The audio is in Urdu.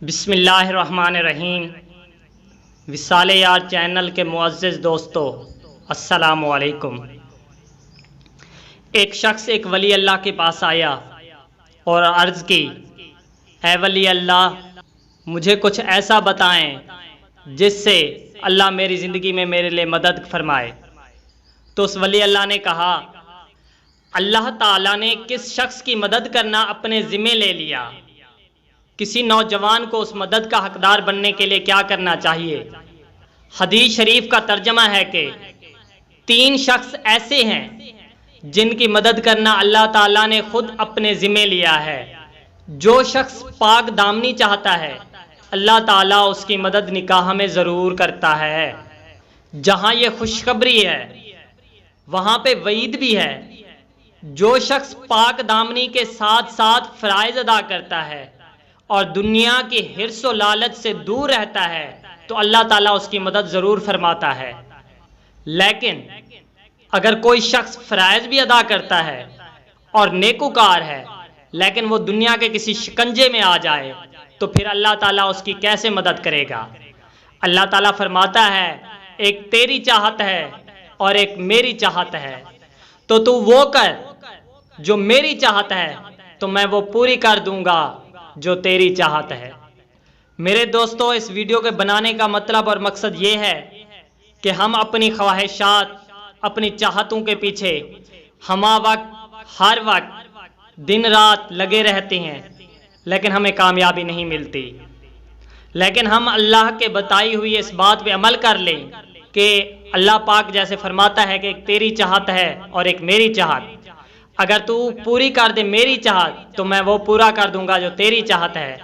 بسم اللہ الرحمن الرحیم۔ وصال یار چینل کے معزز دوستو، السلام علیکم۔ ایک شخص ایک ولی اللہ کے پاس آیا اور عرض کی، اے ولی اللہ، مجھے کچھ ایسا بتائیں جس سے اللہ میری زندگی میں میرے لیے مدد فرمائے۔ تو اس ولی اللہ نے کہا، اللہ تعالیٰ نے کس شخص کی مدد کرنا اپنے ذمے لے لیا، کسی نوجوان کو اس مدد کا حقدار بننے کے لیے کیا کرنا چاہیے۔ حدیث شریف کا ترجمہ ہے کہ 3 شخص ایسے ہیں جن کی مدد کرنا اللہ تعالیٰ نے خود اپنے ذمے لیا ہے۔ جو شخص پاک دامنی چاہتا ہے، اللہ تعالیٰ اس کی مدد نکاح میں ضرور کرتا ہے۔ جہاں یہ خوشخبری ہے وہاں پہ وعید بھی ہے۔ جو شخص پاک دامنی کے ساتھ ساتھ فرائض ادا کرتا ہے اور دنیا کی حرص و لالچ سے دور رہتا ہے تو اللہ تعالیٰ اس کی مدد ضرور فرماتا ہے۔ لیکن اگر کوئی شخص فرائض بھی ادا کرتا ہے اور نیکوکار ہے لیکن وہ دنیا کے کسی شکنجے میں آ جائے تو پھر اللہ تعالیٰ اس کی کیسے مدد کرے گا؟ اللہ تعالیٰ فرماتا ہے، ایک تیری چاہت ہے اور ایک میری چاہت ہے، تو وہ کر جو میری چاہت ہے تو میں وہ پوری کر دوں گا جو تیری چاہت ہے۔ میرے دوستو، اس ویڈیو کے بنانے کا مطلب اور مقصد یہ ہے کہ ہم اپنی خواہشات، اپنی چاہتوں کے پیچھے ہمہ وقت ہر وقت دن رات لگے رہتے ہیں لیکن ہمیں کامیابی نہیں ملتی۔ لیکن ہم اللہ کے بتائی ہوئی اس بات پہ عمل کر لیں کہ اللہ پاک جیسے فرماتا ہے کہ ایک تیری چاہت ہے اور ایک میری چاہت، اگر تو پوری کر دے میری چاہت تو میں وہ پورا کر دوں گا جو تیری چاہت ہے۔